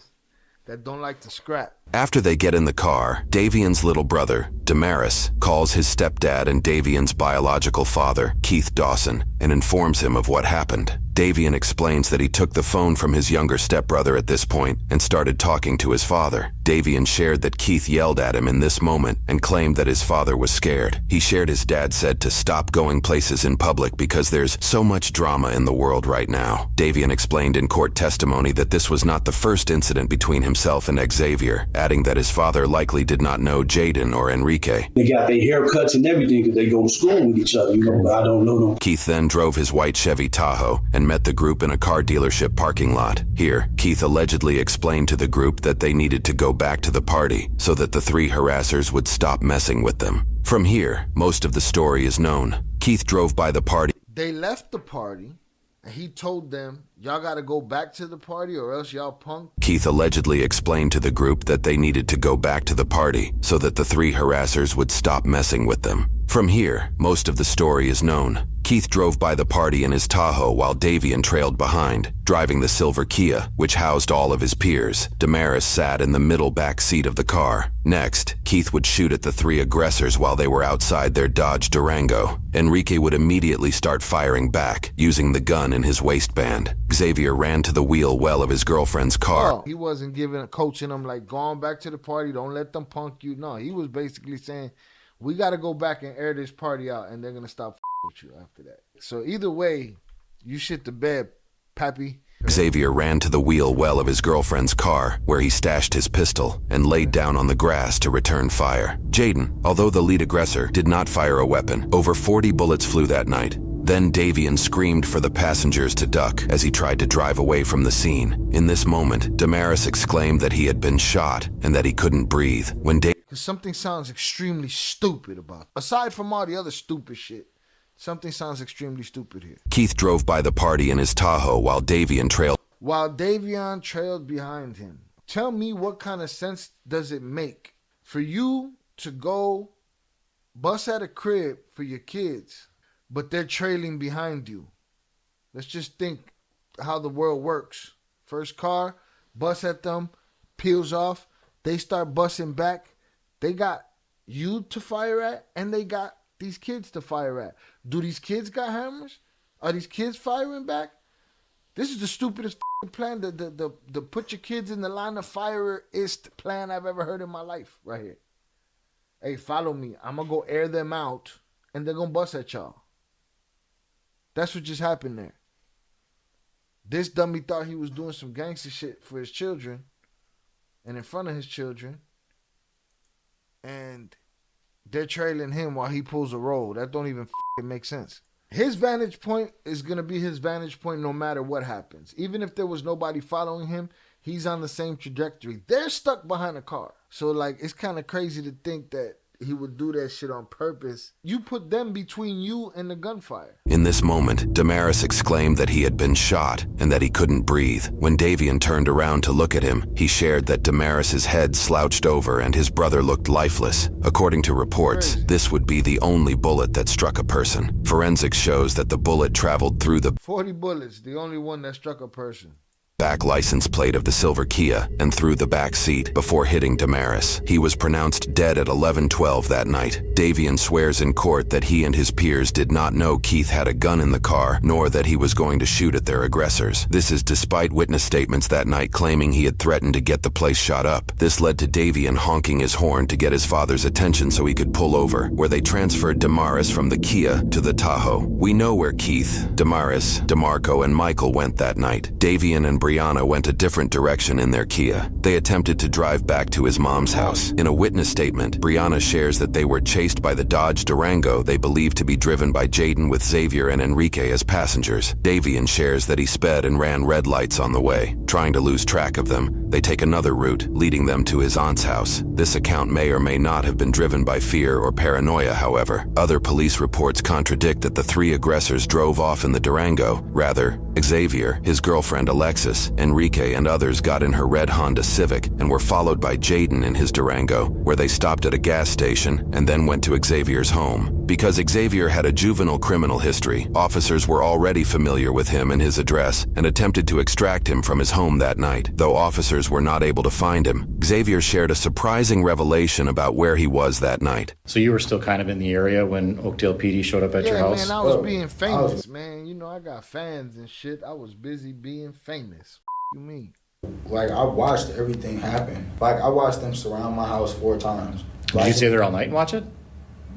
that don't like to scrap. After they get in the car, Davian's little brother, Damaris, calls his stepdad and Davian's biological father, Keith Dawson, and informs him of what happened. Davian explains that he took the phone from his younger stepbrother at this point and started talking to his father. Davian shared that Keith yelled at him in this moment and claimed that his father was scared. He shared his dad said to stop going places in public because there's so much drama in the world right now. Davian explained in court testimony that this was not the first incident between himself and Xavier, adding that his father likely did not know Jaden or Enrique. They got their haircuts and everything because they go to school with each other, you know, but I don't know them. Keith then drove his white Chevy Tahoe and met the group in a car dealership parking lot. Here, Keith allegedly explained to the group that they needed to go back to the party so that the three harassers would stop messing with them. From here, most of the story is known. Keith drove by the party. They left the party, and he told them, y'all gotta go back to the party or else y'all punk. Keith allegedly explained to the group that they needed to go back to the party so that the three harassers would stop messing with them. From here, most of the story is known. Keith drove by the party in his Tahoe while Davian trailed behind, driving the silver Kia, which housed all of his peers. Damaris sat in the middle back seat of the car. Next, Keith would shoot at the three aggressors while they were outside their Dodge Durango. Enrique would immediately start firing back, using the gun in his waistband. Xavier ran to the wheel well of his girlfriend's car. He wasn't coaching them like, go on back to the party, don't let them punk you. No, he was basically saying, we got to go back and air this party out, and they're going to stop with you after that. So either way, you shit the bed, pappy. Xavier ran to the wheel well of his girlfriend's car, where he stashed his pistol and laid down on the grass to return fire. Jaden, although the lead aggressor, did not fire a weapon. Over 40 bullets flew that night. Then Davian screamed for the passengers to duck as he tried to drive away from the scene. In this moment, Damaris exclaimed that he had been shot and that he couldn't breathe. When because something sounds extremely stupid about it. Aside from all the other stupid shit, something sounds extremely stupid here. Keith drove by the party in his Tahoe while Davian trailed behind him. Tell me, what kind of sense does it make for you to go bust at a crib for your kids, but they're trailing behind you? Let's just think how the world works. First car, bust at them, peels off, they start busting back. They got you to fire at, and they got these kids to fire at. Do these kids got hammers? Are these kids firing back? This is the stupidest plan. The put your kids in the line of fire-ist plan I've ever heard in my life right here. Hey, follow me. I'm going to go air them out, and they're going to bust at y'all. That's what just happened there. This dummy thought he was doing some gangster shit for his children and in front of his children. And they're trailing him while he pulls a roll. That don't even make sense. His vantage point is going to be his vantage point no matter what happens. Even if there was nobody following him, he's on the same trajectory. They're stuck behind a car. So, like, it's kind of crazy to think that he would do that shit on purpose. You put them between you and the gunfire. In this moment, Damaris exclaimed that he had been shot and that he couldn't breathe. When Davian turned around to look at him, he shared that Damaris's head slouched over and his brother looked lifeless. According to reports, this would be the only bullet that struck a person. Forensics shows that the bullet traveled through the 40 bullets, the only one that struck a person. back license plate of the silver Kia and through the back seat before hitting Damaris. He was pronounced dead at 11:12 that night. Davian swears in court that he and his peers did not know Keith had a gun in the car, nor that he was going to shoot at their aggressors. This is despite witness statements that night claiming he had threatened to get the place shot up. This led to Davian honking his horn to get his father's attention so he could pull over, where they transferred Damaris from the Kia to the Tahoe. We know where Keith, Damaris, DeMarco, and Michael went that night. Davian and Brianna went a different direction in their Kia. They attempted to drive back to his mom's house. In a witness statement, Brianna shares that they were chased by the Dodge Durango they believed to be driven by Jaden with Xavier and Enrique as passengers. Davian shares that he sped and ran red lights on the way. Trying to lose track of them, they take another route, leading them to his aunt's house. This account may or may not have been driven by fear or paranoia, however. Other police reports contradict that the three aggressors drove off in the Durango. Rather, Xavier, his girlfriend Alexis, Enrique, and others got in her red Honda Civic and were followed by Jaden in his Durango, where they stopped at a gas station and then went to Xavier's home. Because Xavier had a juvenile criminal history, officers were already familiar with him and his address and attempted to extract him from his home that night. Though officers were not able to find him, Xavier shared a surprising revelation about where he was that night. So you were still kind of in the area when Oakdale PD showed up at your house? Yeah, man, I was being famous, man. You know, I got fans and shit. I was busy being famous. You mean? Like, I watched everything happen. Like, I watched them surround my house 4 times. Did you stay there all night and watch it?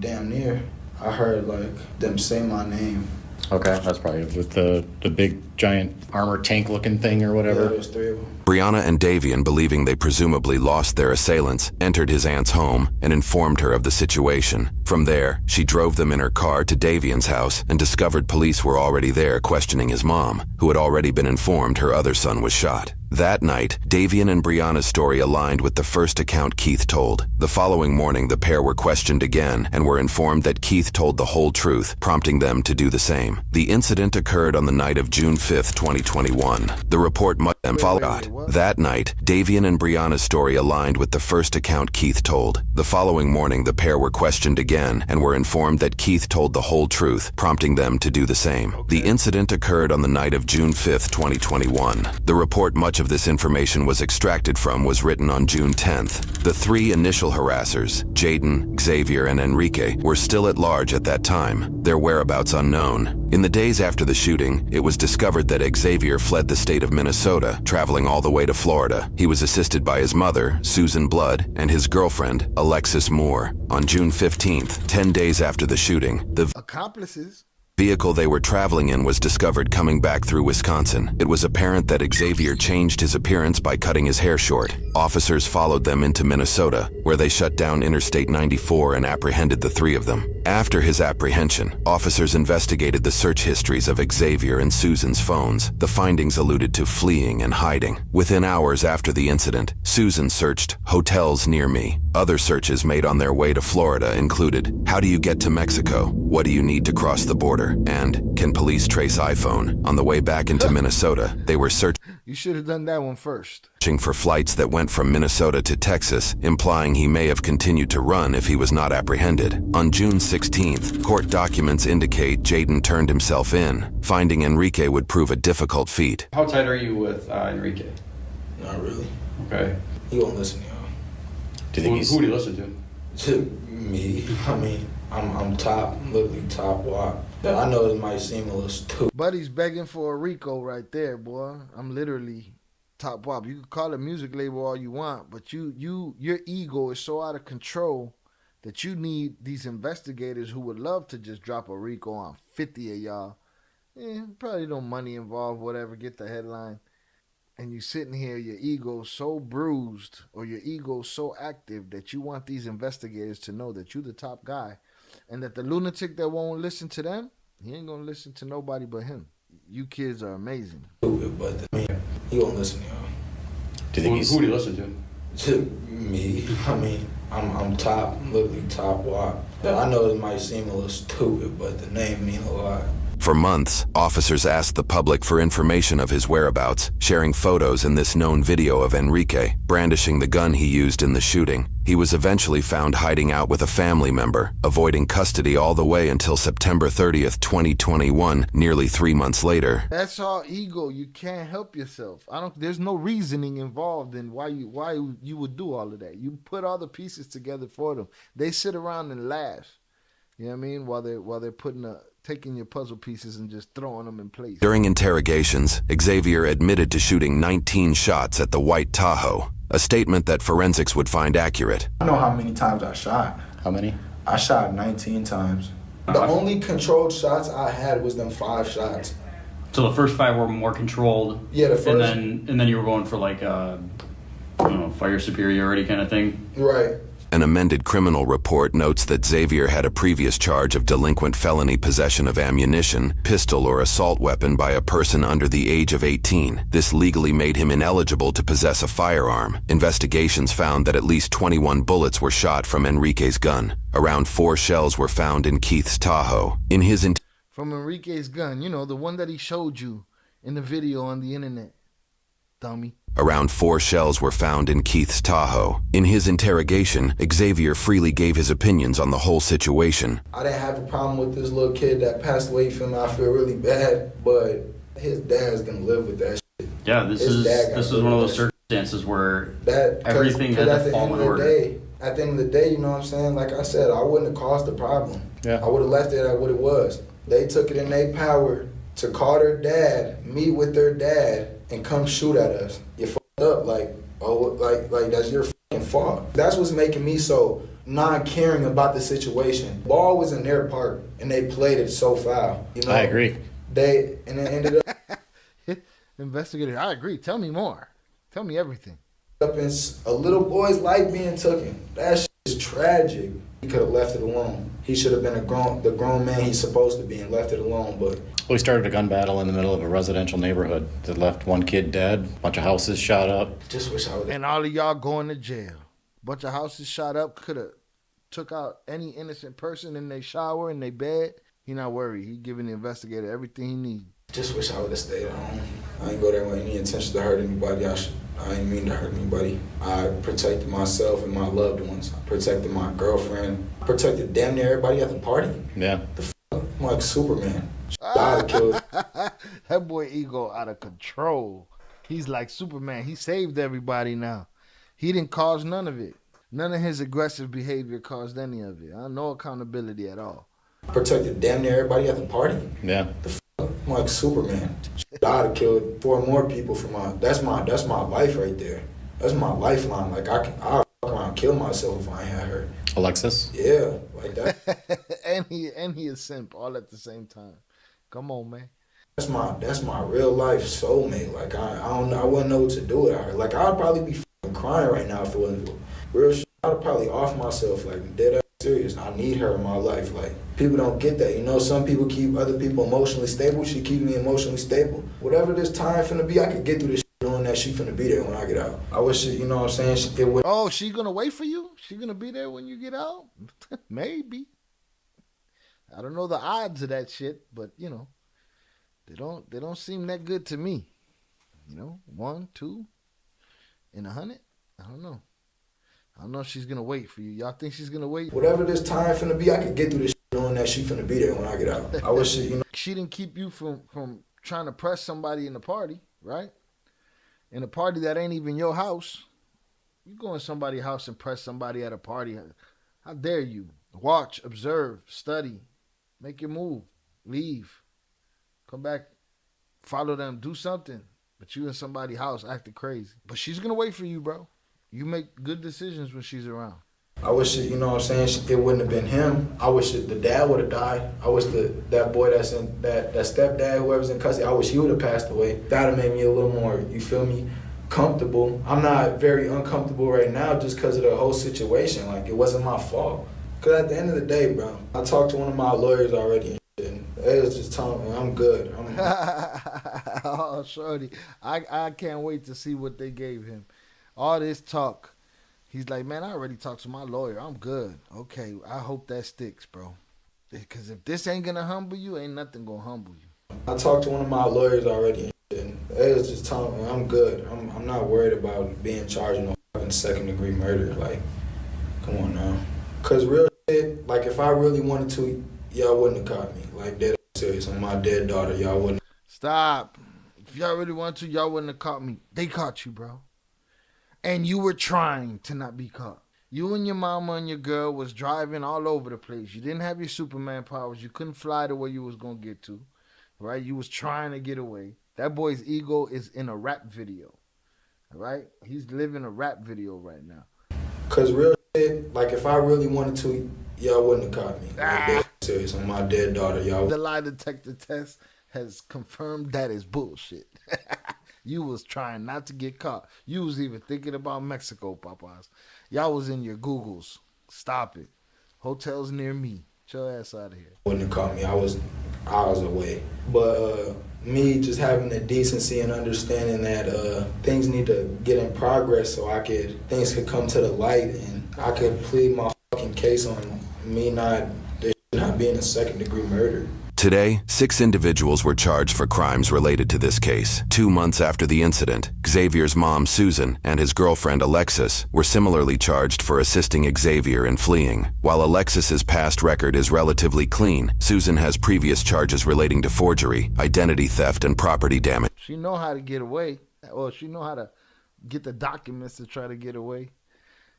Damn near. I heard, like, them say my name. Okay, that's probably with the big, giant armor tank-looking thing or whatever. Yeah, there's 3 of them. Brianna and Davian, believing they presumably lost their assailants, entered his aunt's home and informed her of the situation. From there, she drove them in her car to Davian's house and discovered police were already there questioning his mom, who had already been informed her other son was shot. That night, Davian and Brianna's story aligned with the first account Keith told. The following morning, the pair were questioned again and were informed that Keith told the whole truth, prompting them to do the same. The incident occurred on the night of June 5th, 2021. The report must have followed. That night, Davian and Brianna's story aligned with the first account Keith told. The following morning, the pair were questioned again and were informed that Keith told the whole truth, prompting them to do the same. The incident occurred on the night of June 5th, 2021. The report much of this information was extracted from was written on June 10th. The 3 initial harassers, Jaden, Xavier, and Enrique, were still at large at that time, their whereabouts unknown. In the days after the shooting, it was discovered that Xavier fled the state of Minnesota, traveling all the way to Florida. He was assisted by his mother, Susan Blood, and his girlfriend, Alexis Moore. On June 15th, 10 days after the shooting, the accomplices vehicle they were traveling in was discovered coming back through Wisconsin. It was apparent that Xavier changed his appearance by cutting his hair short. Officers followed them into Minnesota, where they shut down Interstate 94 and apprehended the 3 of them. After his apprehension, officers investigated the search histories of Xavier and Susan's phones. The findings alluded to fleeing and hiding. Within hours after the incident, Susan searched hotels near me. Other searches made on their way to Florida included, how do you get to Mexico? What do you need to cross the border? And can police trace iPhone? On the way back into Minnesota, they were searching. You should have done that one first. For flights that went from Minnesota to Texas, implying he may have continued to run if he was not apprehended. On June 16th, court documents indicate Jaden turned himself in. Finding Enrique would prove a difficult feat. How tight are you with Enrique? Not really. Okay. He won't listen to y'all. Do you think who do you listen to? To me. I mean, I'm top, literally top walk. But I know it might seem a little stupid. Buddy's begging for a Rico right there, boy. I'm literally top wop. You can call it music label all you want, but your ego is so out of control that you need these investigators who would love to just drop a Rico on 50 of y'all. Probably no money involved, whatever, get the headline. And you sitting here, your ego so bruised or your ego so active that you want these investigators to know that you're the top guy. And that the lunatic that won't listen to them, he ain't gonna listen to nobody but him. You kids are amazing. But I mean, he won't listen to y'all. Do you think who do you listen to? To me. I mean, I'm top, literally top wop. I know it might seem a little stupid, but the name means a lot. For months, officers asked the public for information of his whereabouts, sharing photos in this known video of Enrique, brandishing the gun he used in the shooting. He was eventually found hiding out with a family member, avoiding custody all the way until September 30th, 2021, nearly 3 months later. That's all ego. You can't help yourself. There's no reasoning involved in why you would do all of that. You put all the pieces together for them. They sit around and laugh. You know what I mean? While they're taking your puzzle pieces and just throwing them in place. During interrogations, Xavier admitted to shooting 19 shots at the white Tahoe, a statement that forensics would find accurate. I know how many times I shot. How many? I shot 19 times. The only controlled shots I had was them 5 shots. So the first 5 were more controlled. Yeah, the first. And then you were going for like fire superiority kind of thing. Right. An amended criminal report notes that Xavier had a previous charge of delinquent felony possession of ammunition, pistol, or assault weapon by a person under the age of 18. This legally made him ineligible to possess a firearm. Investigations found that at least 21 bullets were shot from Enrique's gun. Around 4 shells were found in Keith's Tahoe. From Enrique's gun, the one that he showed you in the video on the internet, dummy. Around 4 shells were found in Keith's Tahoe. In his interrogation, Xavier freely gave his opinions on the whole situation. I didn't have a problem with this little kid that passed away from me. I feel really bad, but his dad's gonna live with that shit. Yeah, this is one of those circumstances where everything had to fall in order. At the end of the day, you know what I'm saying? Like I said, I wouldn't have caused the problem. Yeah. I would have left it at what it was. They took it in their power to call their dad, meet with their dad, and come shoot at us. You fucked up, like that's your fucking fault. That's what's making me so non-caring about the situation. Ball was in their part, and they played it so foul. I agree. And it ended up. Investigator, I agree. Tell me more. Tell me everything. Up in a little boy's life being taken. That shit is tragic. He could have left it alone. He should have been the grown man he's supposed to be and left it alone, but. We started a gun battle in the middle of a residential neighborhood that left 1 kid dead, a bunch of houses shot up. Just wish I would. And all of y'all going to jail. Bunch of houses shot up. Could have took out any innocent person in their shower, in their bed. He not worried. He giving the investigator everything he needs. Just wish I would have stayed at home. I ain't go there with any intention to hurt anybody. I ain't mean to hurt anybody. I protected myself and my loved ones. I protected my girlfriend. I protected damn near everybody at the party. Yeah. I'm like Superman. Killed. That boy ego out of control. He's like Superman. He saved everybody now. He didn't cause none of it. None of his aggressive behavior caused any of it. No accountability at all. Protected damn near everybody at the party. Yeah. I'm like Superman. I'd have killed 4 more people for that's my life right there. That's my lifeline. Like I'll fuck around kill myself if I ain't had her. Alexis? Yeah, like that. and he a simp all at the same time. Come on, man. That's my real life soulmate. Like I wouldn't know what to do with her. Like I'd probably be fucking crying right now if it wasn't real shit. I'd probably off myself like dead ass serious. I need her in my life. Like people don't get that. Some people keep other people emotionally stable. She keep me emotionally stable. Whatever this time finna be, I could get through this shit knowing that she finna be there when I get out. I wish it, you know what I'm saying? Oh, she gonna wait for you? She gonna be there when you get out? Maybe. I don't know the odds of that shit, but they don't seem that good to me. 1, 2 in 100. I don't know. I don't know if she's gonna wait for you. Y'all think she's gonna wait? Whatever this time finna be, I could get through this shit knowing that she finna be there when I get out. I wish it, She didn't keep you from trying to press somebody in the party, right? In a party that ain't even your house. You go in somebody's house and press somebody at a party. How dare you? Watch, observe, study, make your move, leave, come back, follow them, do something. But you in somebody's house acting crazy. But she's gonna wait for you, bro. You make good decisions when she's around. I wish it, it wouldn't have been him. I wish the dad would have died. I wish that boy that's in that stepdad, whoever's in custody, I wish he would have passed away. That would have made me a little more, you feel me, comfortable. I'm not very uncomfortable right now just because of the whole situation. Like, it wasn't my fault. Because at the end of the day, bro, I talked to one of my lawyers already and they was just telling me I'm good. Oh, shorty. I can't wait to see what they gave him. All this talk He's like, man, I already talked to my lawyer. I'm good. Okay, I hope that sticks, bro. Because if this ain't gonna humble you, ain't nothing gonna humble you. I talked to one of my lawyers already, and they was just telling me I'm good. I'm not worried about being charged with no fucking second-degree murder. Like, come on now. Cause real shit, like if I really wanted to, y'all wouldn't have caught me. Like dead serious, on my dead daughter, y'all wouldn't. Stop. If y'all really want to, y'all wouldn't have caught me. They caught you, bro. And you were trying to not be caught. You and your mama and your girl was driving all over the place. You didn't have your Superman powers. You couldn't fly to where you was going to get to. Right? You was trying to get away. That boy's ego is in a rap video. Right? He's living a rap video right now. Cause real shit, like if I really wanted to, y'all wouldn't have caught me. Like dead serious, on my dead daughter, y'all. The lie detector test has confirmed that is bullshit. You was trying not to get caught. You was even thinking about Mexico, Papas. Y'all was in your Googles. Stop it. Hotels near me. Get your ass out of here. Wouldn't have caught me. I was away. But me just having the decency and understanding that things need to get in progress so things could come to the light and I could plead my fucking case on me not being a second-degree murder. Today, 6 individuals were charged for crimes related to this case. 2 months after the incident, Xavier's mom, Susan, and his girlfriend, Alexis, were similarly charged for assisting Xavier in fleeing. While Alexis's past record is relatively clean, Susan has previous charges relating to forgery, identity theft, and property damage. She know how to get away. Or she know how to get the documents to try to get away.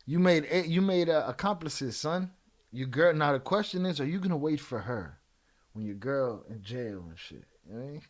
You made accomplices, son. Your girl. Now the question is, are you gonna wait for her when your girl in jail and shit? You know what I mean?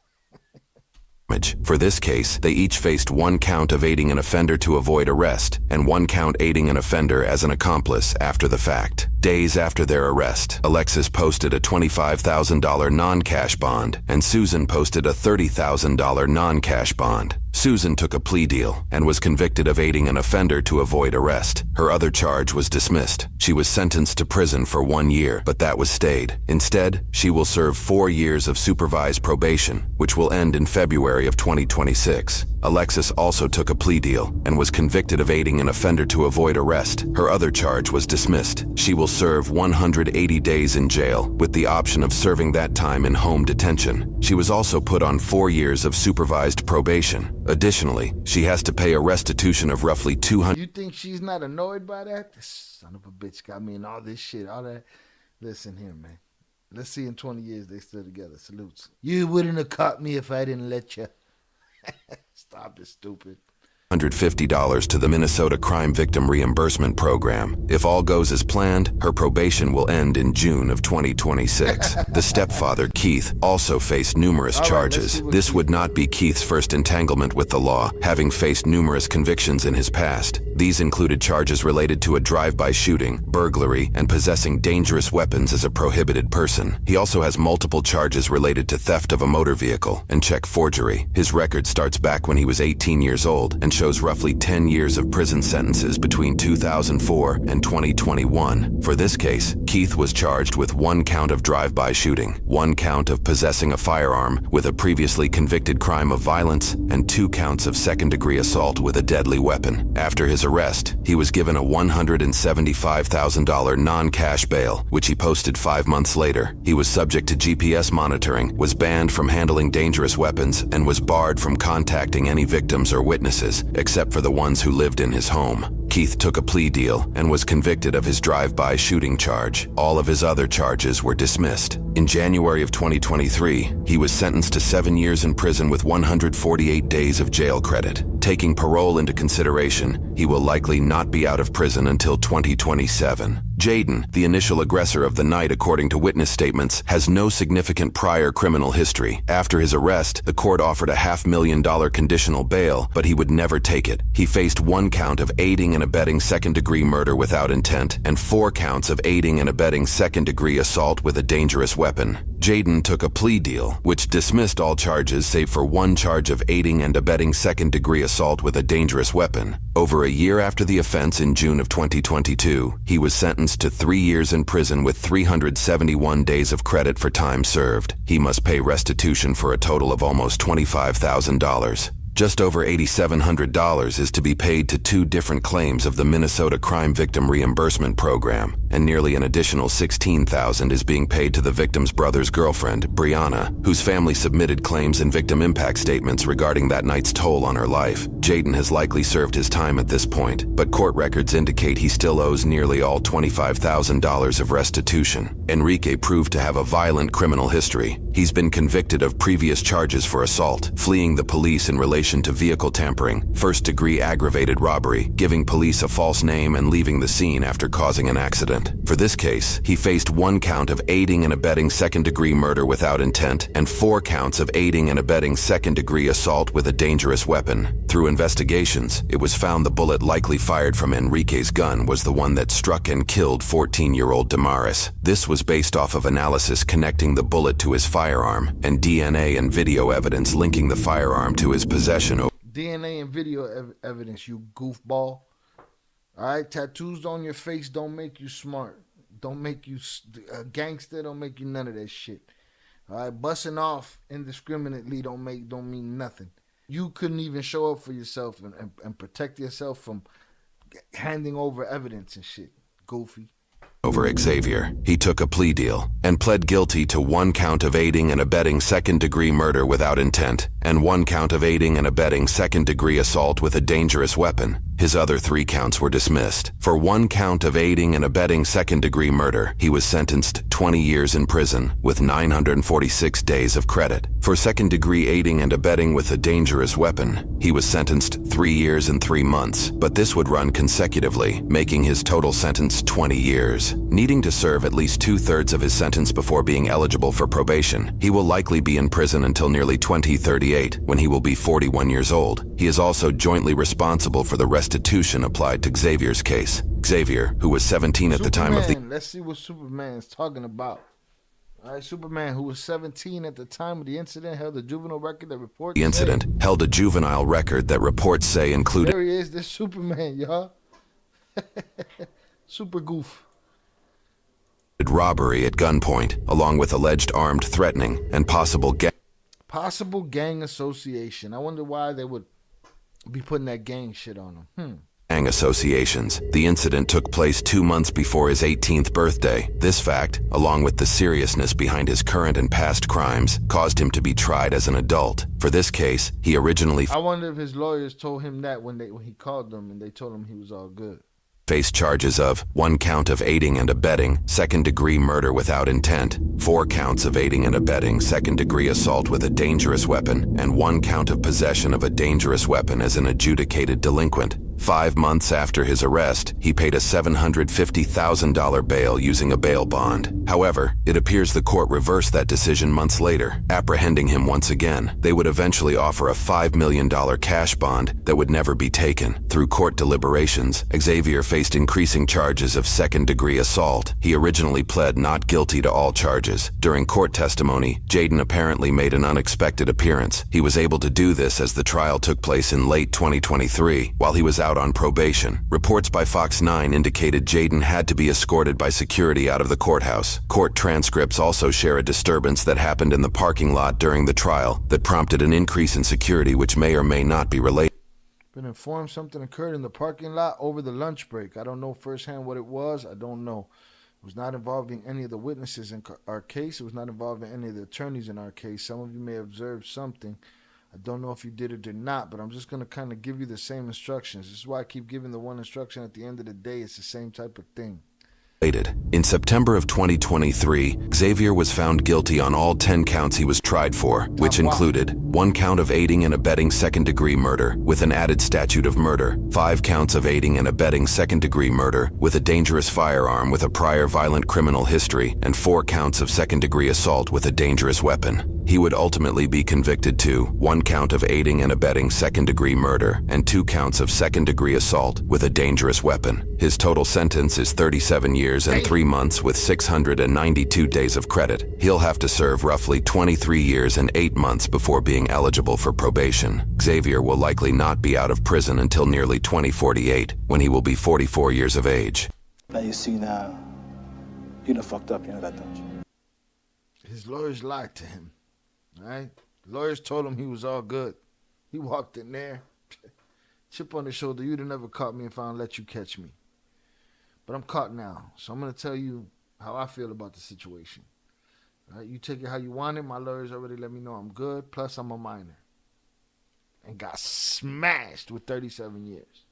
For this case, they each faced 1 count of aiding an offender to avoid arrest and 1 count aiding an offender as an accomplice after the fact. Days after their arrest, Alexis posted a $25,000 non-cash bond and Susan posted a $30,000 non-cash bond. Susan took a plea deal and was convicted of aiding an offender to avoid arrest. Her other charge was dismissed. She was sentenced to prison for 1 year, but that was stayed. Instead, she will serve 4 years of supervised probation, which will end in February of 2026. Alexis also took a plea deal and was convicted of aiding an offender to avoid arrest. Her other charge was dismissed. She will serve 180 days in jail with the option of serving that time in home detention. She was also put on 4 years of supervised probation. Additionally, she has to pay a restitution of roughly $200. You think she's not annoyed by that? This son of a bitch got me in all this shit, all that. Listen here, man. Let's see in 20 years they still together. Salutes. You wouldn't have caught me if I didn't let you. Stop it, stupid. $150 to the Minnesota Crime Victim Reimbursement Program. If all goes as planned, her probation will end in June of 2026. The stepfather, Keith, also faced numerous charges. This would not be Keith's first entanglement with the law, having faced numerous convictions in his past. These included charges related to a drive-by shooting, burglary, and possessing dangerous weapons as a prohibited person. He also has multiple charges related to theft of a motor vehicle and check forgery. His record starts back when he was 18 years old and shows roughly 10 years of prison sentences between 2004 and 2021. For this case, Keith was charged with 1 count of drive-by shooting, 1 count of possessing a firearm with a previously convicted crime of violence, and 2 counts of second-degree assault with a deadly weapon. After his arrest, he was given a $175,000 non-cash bail, which he posted 5 months later. He was subject to GPS monitoring, was banned from handling dangerous weapons, and was barred from contacting any victims or witnesses, except for the ones who lived in his home. Keith took a plea deal and was convicted of his drive-by shooting charge. All of his other charges were dismissed. In January of 2023, he was sentenced to 7 years in prison with 148 days of jail credit. Taking parole into consideration, he will likely not be out of prison until 2027. Jaden, the initial aggressor of the night according to witness statements, has no significant prior criminal history. After his arrest, the court offered a $500,000 conditional bail, but he would never take it. He faced 1 count of aiding and abetting second-degree murder without intent and 4 counts of aiding and abetting second-degree assault with a dangerous weapon. Jaden took a plea deal, which dismissed all charges save for 1 charge of aiding and abetting second-degree assault with a dangerous weapon. Over a year after the offense in June of 2022, he was sentenced to 3 years in prison with 371 days of credit for time served. He must pay restitution for a total of almost $25,000. Just over $8,700 is to be paid to 2 different claims of the Minnesota Crime Victim Reimbursement Program, and nearly an additional $16,000 is being paid to the victim's brother's girlfriend, Brianna, whose family submitted claims and victim impact statements regarding that night's toll on her life. Jaden has likely served his time at this point, but court records indicate he still owes nearly all $25,000 of restitution. Enrique proved to have a violent criminal history. He's been convicted of previous charges for assault, fleeing the police in relation to vehicle tampering, first-degree aggravated robbery, giving police a false name, and leaving the scene after causing an accident. For this case, he faced 1 count of aiding and abetting second-degree murder without intent and 4 counts of aiding and abetting second-degree assault with a dangerous weapon. Through investigations, it was found the bullet likely fired from Enrique's gun was the one that struck and killed 14-year-old Damaris. This was based off of analysis connecting the bullet to his firearm and DNA and video evidence linking the firearm to his possession. DNA and video evidence, you goofball. All right, tattoos on your face don't make you smart. Don't make you a gangster. Don't make you none of that shit. All right, busting off indiscriminately don't mean nothing. You couldn't even show up for yourself and protect yourself from handing over evidence and shit. Goofy. Over Xavier, he took a plea deal and pled guilty to 1 count of aiding and abetting second-degree murder without intent and 1 count of aiding and abetting second-degree assault with a dangerous weapon. His other 3 counts were dismissed. For 1 count of aiding and abetting second-degree murder, he was sentenced 20 years in prison with 946 days of credit. For second-degree aiding and abetting with a dangerous weapon, he was sentenced 3 years and 3 months, but this would run consecutively, making his total sentence 20 years. Needing to serve at least 2/3 of his sentence before being eligible for probation, he will likely be in prison until nearly 2038, when he will be 41 years old. He is also jointly responsible for the restitution applied to Xavier's case. Xavier, who was 17 at the time of the... Let's see what Superman is talking about. All right, Superman, who was 17 at the time of the incident, held a juvenile record that reports... The incident held a juvenile record that reports say included... There he is, this Superman, y'all. Super goof. Robbery at gunpoint, along with alleged armed threatening and possible gang association. I wonder why they would be putting that gang shit on him. Gang associations. The incident took place 2 months before his 18th birthday. This fact, along with the seriousness behind his current and past crimes, caused him to be tried as an adult. For this case, he originally... I wonder if his lawyers told him that when he called them and they told him he was all good. Faced charges of 1 count of aiding and abetting second-degree murder without intent, 4 counts of aiding and abetting second-degree assault with a dangerous weapon, and 1 count of possession of a dangerous weapon as an adjudicated delinquent. 5 months after his arrest, he paid a $750,000 bail using a bail bond. However, it appears the court reversed that decision months later, apprehending him once again. They would eventually offer a $5 million cash bond that would never be taken. Through court deliberations, Xavier faced increasing charges of second-degree assault. He originally pled not guilty to all charges. During court testimony, Jaden apparently made an unexpected appearance. He was able to do this as the trial took place in late 2023, while he was out on probation. Reports by Fox 9 indicated Jaden had to be escorted by security out of the courthouse. Court transcripts also share a disturbance that happened in the parking lot during the trial that prompted an increase in security which may or may not be related. Been informed something occurred in the parking lot over the lunch break. I don't know firsthand what it was. I don't know. It was not involving any of the witnesses in our case. It was not involving any of the attorneys in our case. Some of you may have observed something. I don't know if you did it or not, but I'm just going to kind of give you the same instructions. This is why I keep giving the one instruction at the end of the day. It's the same type of thing. In September of 2023, Xavier was found guilty on all 10 counts he was tried for, which included 1 count of aiding and abetting second-degree murder with an added statute of murder, 5 counts of aiding and abetting second-degree murder with a dangerous firearm with a prior violent criminal history, and 4 counts of second-degree assault with a dangerous weapon. He would ultimately be convicted to 1 count of aiding and abetting second-degree murder and 2 counts of second-degree assault with a dangerous weapon. His total sentence is 37 years and 3 months with 692 days of credit. He'll have to serve roughly 23 years and 8 months before being eligible for probation. Xavier will likely not be out of prison until nearly 2048, when he will be 44 years of age. Now you see now, you done fucked up, you know that, don't you? His lawyers lied to him, all right? The lawyers told him he was all good. He walked in there, chip on his shoulder. You'd have never caught me if I don't let you catch me. But I'm caught now, so I'm going to tell you how I feel about the situation. All right, you take it how you want it. My lawyers already let me know I'm good. Plus, I'm a minor. And got smashed with 37 years.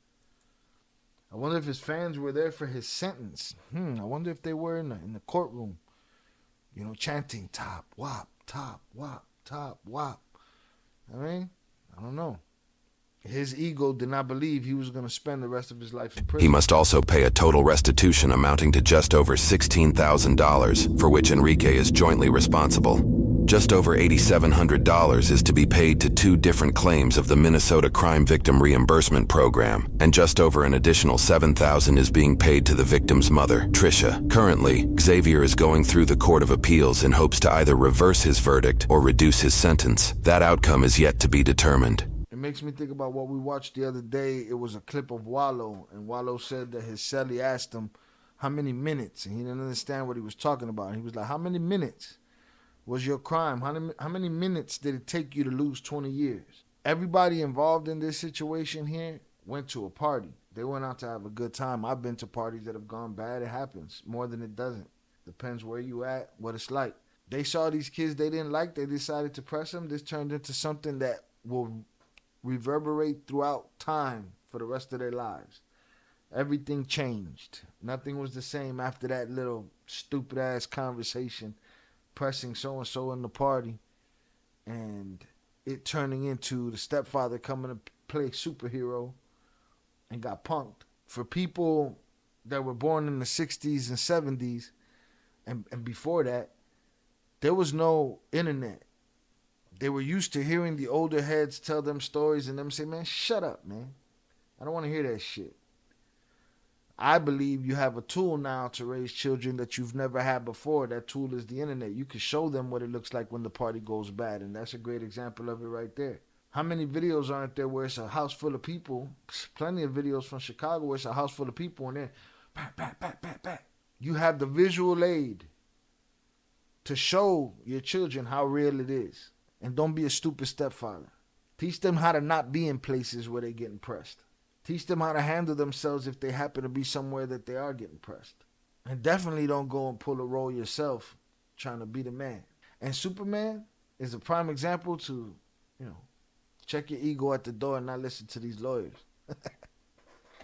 I wonder if his fans were there for his sentence. I wonder if they were in the courtroom, you know, chanting top, wop, top, wop, top, wop. I mean, I don't know. His ego did not believe he was going to spend the rest of his life in prison. He must also pay a total restitution amounting to just over $16,000, for which Enrique is jointly responsible. Just over $8,700 is to be paid to 2 different claims of the Minnesota Crime Victim Reimbursement Program, and just over an additional $7,000 is being paid to the victim's mother, Tricia. Currently, Xavier is going through the Court of Appeals in hopes to either reverse his verdict or reduce his sentence. That outcome is yet to be determined. It makes me think about what we watched the other day. It was a clip of Wallow, and Wallow said that his cellie asked him how many minutes, and he didn't understand what he was talking about. He was like, how many minutes was your crime? How many minutes did it take you to lose 20 years? Everybody involved in this situation here went to a party. They went out to have a good time. I've been to parties that have gone bad. It happens more than it doesn't. Depends where you at, what it's like. They saw these kids they didn't like. They decided to press them. This turned into something that will reverberate throughout time for the rest of their lives. Everything changed. Nothing was the same after that little stupid ass conversation pressing so-and-so in the party and it turning into the stepfather coming to play superhero and got punked. For people that were born in the 60s and 70s and before that, there was no internet. They were used to hearing the older heads tell them stories and them say, man, shut up, man. I don't want to hear that shit. I believe you have a tool now to raise children that you've never had before. That tool is the internet. You can show them what it looks like when the party goes bad, and that's a great example of it right there. How many videos aren't there where it's a house full of people? Plenty of videos from Chicago where it's a house full of people and then back. You have the visual aid to show your children how real it is. And don't be a stupid stepfather. Teach them how to not be in places where they're getting pressed. Teach them how to handle themselves if they happen to be somewhere that they are getting pressed. And definitely don't go and pull a role yourself trying to be the man. And Superman is a prime example to, check your ego at the door and not listen to these lawyers.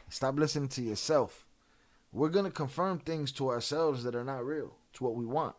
Stop listening to yourself. We're going to confirm things to ourselves that are not real. It's what we want.